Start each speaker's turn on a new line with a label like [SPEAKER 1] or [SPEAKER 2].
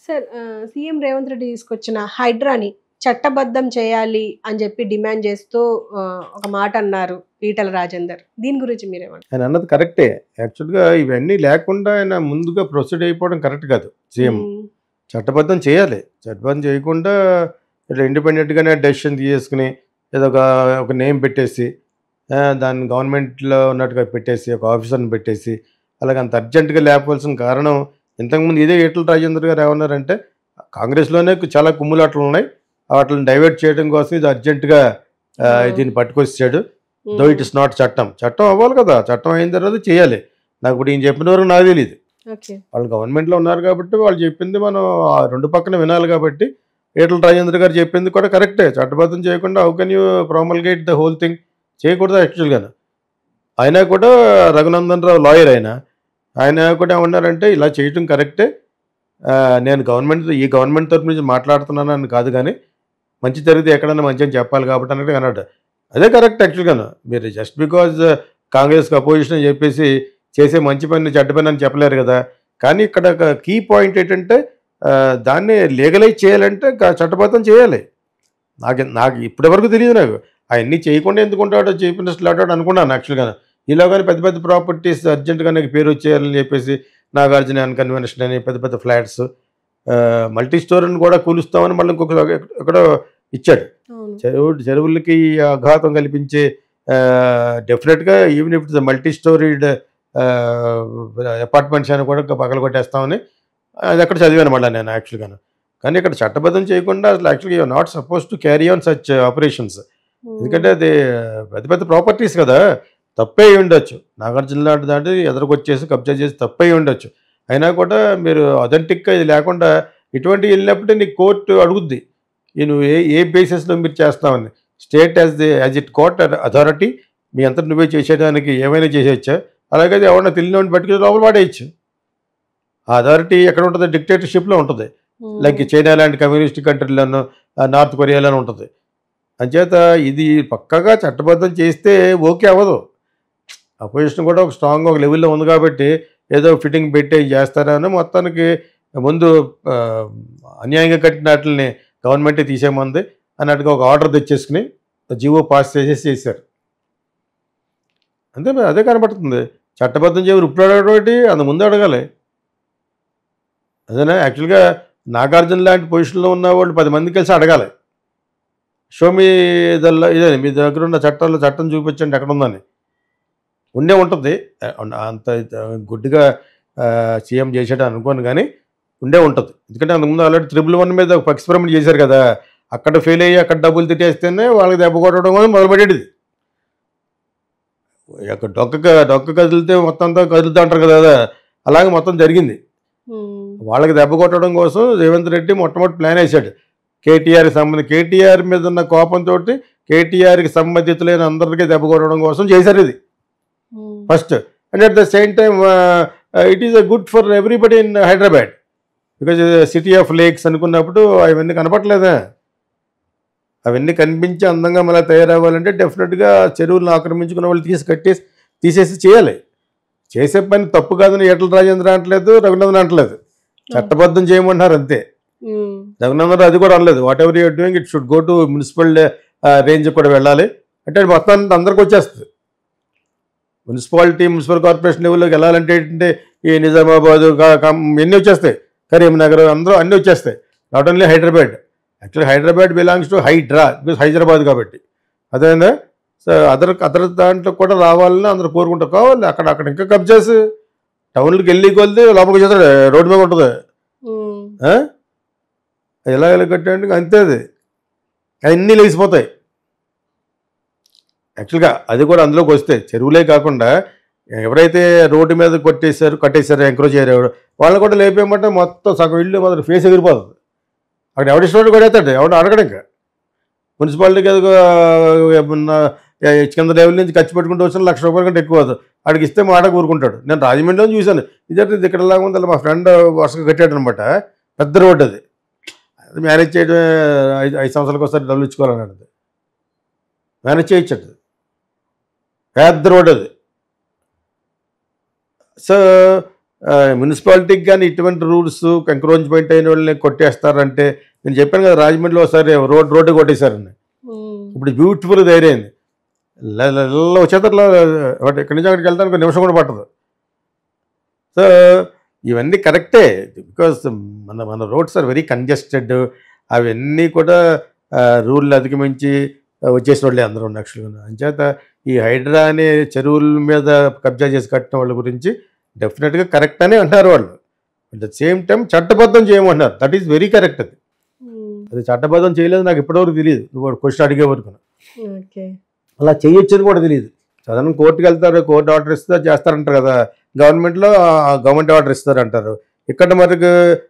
[SPEAKER 1] Sir CM Revanth Reddy తీసుకొచ్చిన హైడ్రాని చట్టబద్ధం చేయాలి అని చెప్పి డిమాండ్ చేస్తూ ఒక మాట అన్నారు ఈటల రాజేందర్. దీని గురించి మీరేమంటారు?
[SPEAKER 2] ఆయన అన్నది కరెక్టే. యాక్చువల్‌గా ఇవన్నీ లేకుండా ఆయన ముందుగా ప్రొసీడ్ అయిపోవడం కరెక్ట్ కాదు సీఎం. చట్టబద్ధం చేయాలి. చట్టబద్ధం చేయకుండా ఇట్లా ఇండిపెండెంట్‌గానే డెసిషన్ తీసేసుకుని ఏదో ఒక నేమ్ పెట్టేసి దాన్ని గవర్నమెంట్‌లో ఉన్నట్టుగా పెట్టేసి ఒక ఆఫీసర్‌ని పెట్టేసి అలాగ అంత అర్జెంట్‌గా లేకపోవాల్సిన కారణం ఇంతకుముందు ఇదే ఈటల రాజేందర్ గారు ఏమన్నారంటే కాంగ్రెస్‌లోనే చాలా కుమ్ములాటలు ఉన్నాయి. వాటిని డైవర్ట్ చేయడం కోసం ఇది అర్జెంటుగా దీన్ని పట్టుకొచ్చాడు. దో ఇట్ ఇస్ నాట్ చట్టం. చట్టం అవ్వాలి కదా! చట్టం అయిన తర్వాత చేయాలి. నాకు ఇప్పుడు ఈయన చెప్పిన వరకు నాకు తెలీదు. వాళ్ళు గవర్నమెంట్లో ఉన్నారు కాబట్టి వాళ్ళు చెప్పింది మనం రెండు పక్కన వినాలి కాబట్టి ఈటల రాజేంద్ర గారు చెప్పింది కూడా కరెక్టే. చట్టబద్ధం చేయకుండా how can you promulgate the whole thing చేయకూడదు యాక్చువల్‌గాను. అయినా కూడా రఘునందన్ రావు లాయర్ ఆయన కూడా ఏమన్నారంటే ఇలా చేయటం కరెక్టే. నేను ఈ గవర్నమెంట్ తరపు నుంచి మాట్లాడుతున్నానని కాదు కానీ మంచి జరిగితే ఎక్కడన్నా మంచి అని చెప్పాలి కాబట్టి అన్నట్టు అన్నాడు. అదే కరెక్ట్ యాక్చువల్‌గాను. మీరు జస్ట్ బికాజ్ కాంగ్రెస్కి అపోజిషన్ అని చెప్పేసి చేసే మంచి పని చెడ్డ పని అని చెప్పలేరు కదా. కానీ ఇక్కడ కీ పాయింట్ ఏంటంటే దాన్ని లీగలైజ్ చేయాలంటే చట్టబద్ధం చేయాలి. నాకు ఇప్పటివరకు తెలియదు. నాకు అవన్నీ చేయకుండా ఎందుకుంటాడో చీఫ్ మినిస్టర్ అంటాడు అనుకున్నాను యాక్చువల్‌గాను. ఇలాగని పెద్ద పెద్ద ప్రాపర్టీస్ అర్జెంటుగా నాకు పేరు వచ్చేయాలని చెప్పేసి నాగార్జున కన్వెన్షన్ అని పెద్ద పెద్ద ఫ్లాట్స్ మల్టీ స్టోరీని కూడా కూలుస్తామని మళ్ళీ ఇంకొక ఎక్కడో ఇచ్చాడు. చెరువులకి ఆఘాతం కల్పించే డెఫినెట్గా even if the multi storeyed apartments అని కూడా పగలగొట్టేస్తామని అది ఎక్కడ చదివాను మళ్ళీ నేను యాక్చువల్గాను. కానీ ఇక్కడ చట్టబద్ధం చేయకుండా అసలు యాక్చువల్గా you are not suppose to carry on such operations. ఎందుకంటే అది పెద్ద పెద్ద ప్రాపర్టీస్ కదా, తప్పే ఉండొచ్చు. నాగార్జున లాంటి దాంట్లో ఎదురుకొచ్చేసి కబ్జా చేసి తప్పే ఉండొచ్చు. అయినా కూడా మీరు అథెంటిక్గా ఇది లేకుండా ఇటువంటి వెళ్ళినప్పుడే నీకు కోర్టు అడుగుద్ది నువ్వు ఏ బేసిస్లో మీరు చేస్తామని. State as it court authority మీ అంతా నువ్వే చేసేయడానికి ఏమైనా చేసేయచ్చా? అలాగే ఎవరన్నా తెలియని పట్టుకుని లోపల వాడేయచ్చు. ఆ అథారిటీ ఎక్కడ ఉంటుంది? డిక్టేటర్షిప్లో ఉంటుంది. లైక్ చైనా లాంటి కమ్యూనిస్ట్ కంట్రీలోనూ నార్త్ కొరియాలోనూ ఉంటుంది. అంచేత ఇది పక్కగా చట్టబద్ధం చేస్తే ఓకే అవ్వదు. అపోజిషన్ కూడా ఒక స్ట్రాంగ్ ఒక లెవెల్లో ఉంది కాబట్టి ఏదో ఫిట్టింగ్ పెట్టి చేస్తారని మొత్తానికి ముందు అన్యాయంగా కట్టిన వాటిని గవర్నమెంటే తీసేయమంది అన్నట్టుగా ఒక ఆర్డర్ తెచ్చేసుకుని జీవో పాస్ చేశారు. అంతే, అదే కనపడుతుంది. చట్టబద్ధం చేయరు ఇప్పుడు అడగడం అంత ముందు అడగాలి. అదేనా యాక్చువల్గా నాగార్జున లాంటి పొజిషన్లో ఉన్న వాళ్ళు 10 మంది కలిసి అడగాలి. షో మీ ఇదే మీ దగ్గర ఉన్న చట్టం చూపించండి ఎక్కడ ఉందని. ఉండే ఉంటుంది. అంత గుడ్డిగా సీఎం చేసాడు అనుకోను కానీ ఉండే ఉంటుంది. ఎందుకంటే అంతకుముందు ఆల్రెడీ 111 మీద ఒక ఎక్స్పెరిమెంట్ చేశారు కదా. అక్కడ ఫెయిల్ అయ్యి అక్కడ డబ్బులు తిట్టేస్తేనే వాళ్ళకి దెబ్బ కొట్టడం కూడా మొదలుపెట్టేది. అక్కడ డొక్క కదిలితే మొత్తం అంతా కదులుతూ అంటారు కదా, అలాగే మొత్తం జరిగింది. వాళ్ళకి దెబ్బ కొట్టడం కోసం రేవంత్ రెడ్డి మొట్టమొదటి ప్లాన్ వేశాడు. కేటీఆర్ మీద ఉన్న కోపంతో కేటీఆర్కి సంబంధితులైన అందరికీ దెబ్బ కొట్టడం కోసం చేశారు ఇది first. And at the same time it is a good for everybody in Hyderabad because city of lakes అనుకున్నప్పుడు అవన్నీ కనపట్లేదా? అవన్నీ కనిపించి అందంగా మళ్ళీ తయారవ్వాలంటే డెఫినెట్గా చెరువులను ఆక్రమించుకున్న వాళ్ళు తీసేసి చేయాలి. చేసే పని తప్పు కాదని ఈటల రాజేంద్ర అంటలేదు, రఘునందన్ అంటలేదు. చట్టబద్ధం చేయమంటున్నారు అంతే. రఘునందన్ అది కూడా అనలేదు. Whatever you are doing it should go to municipal range కూడా వెళ్ళాలి అంటే మొత్తాన్ని అందరికి వచ్చేస్తుంది. మున్సిపల్ కార్పొరేషన్ లెవెల్లోకి వెళ్ళాలంటే ఏంటంటే ఈ నిజామాబాద్ ఎన్ని వచ్చేస్తాయి, కరీంనగర్ అందరూ అన్నీ వచ్చేస్తాయి. Not only Hyderabad. Actually Hyderabad belongs to Hydraa because Hyderabad కాబట్టి. అదేనా? సో అదర్ దాంట్లో కూడా రావాలని అందరూ కోరుకుంటారు. కావాలి అక్కడ ఇంకా కబ్జాస్ టౌన్లోకి వెళ్ళి కొలితే లోపలికి చేస్తాడు, రోడ్డు మీద ఉంటుంది. ఎలా కట్టడానికి అంతే, అది అన్నీ లేచిపోతాయి. యాక్చువల్గా అది కూడా అందులోకి వస్తే చెరువులే కాకుండా ఎవరైతే రోడ్డు మీద కట్టేశారు ఎంకరేజ్ అయ్యారు వాళ్ళు కూడా లేపేయమంటే మొత్తం సగం ఇల్లు మొదటి ఫేస్ ఎగిరిపోతుంది. అక్కడ ఎవడిష్టం కొడేస్తాడు, ఎవడు అడగడు. ఇంకా మున్సిపాలిటీకి ఏమన్నా కింద లెవెల్ నుంచి ఖర్చు పెట్టుకుంటూ వచ్చిన ₹1,00,000 కంటే ఎక్కువ అవుతుంది. అక్కడికి ఇస్తే మాట కూరుకుంటాడు. నేను రాజమండ్రిలో చూశాను. ఇదే ఇక్కడ లాగా ఉంది. మా ఫ్రెండ్ వరుసగా కట్టాడు అనమాట. పెద్ద రోడ్డు అది మేనేజ్ చేయడం 5 సంవత్సరాలకు ఒకసారి డబ్బులు ఇచ్చుకోవాలన్నది మేనేజ్ చేయొచ్చండి. పెద్ద రోడ్ అది. సో మున్సిపాలిటీకి కానీ ఇటువంటి రూల్స్ ఎంక్రోచ్మెంట్ అయిన వాళ్ళని కొట్టేస్తారంటే, నేను చెప్పాను కదా రాజమండ్రిలో ఒకసారి రోడ్డు కొట్టేశారని, ఇప్పుడు బ్యూటిఫుల్ ధైర్యమైంది వచ్చేతట్లో ఇక్కడి నుంచి అక్కడికి వెళ్తానికి ఒక నిమిషం కూడా పట్టదు. సో ఇవన్నీ కరెక్టే, బికాస్ మన రోడ్స్ ఆర్ వెరీ కంజెస్టెడ్. అవన్నీ కూడా రూల్ అధిగమించి వచ్చేసిన వాళ్ళే అందరూ యాక్చువల్గా. అంచేత ఈ హైడ్రా అనే చెరువుల మీద కబ్జా చేసి కట్టిన వాళ్ళ గురించి డెఫినెట్గా కరెక్ట్ అనే అంటారు వాళ్ళు. అట్ ద సేమ్ టైం చట్టబద్ధం చేయమంటున్నారు. That is very correct. అది చట్టబద్ధం చేయలేదు నాకు ఇప్పటివరకు తెలియదు. నువ్వు క్వశ్చన్ అడిగే వరకు అలా చేయొచ్చని కూడా తెలియదు. సాధారణ కోర్టుకి వెళ్తారు, కోర్టు ఆర్డర్ ఇస్తే చేస్తారంటారు కదా, గవర్నమెంట్లో గవర్నమెంట్ ఆర్డర్ ఇస్తారంటారు. ఇక్కడ మనకు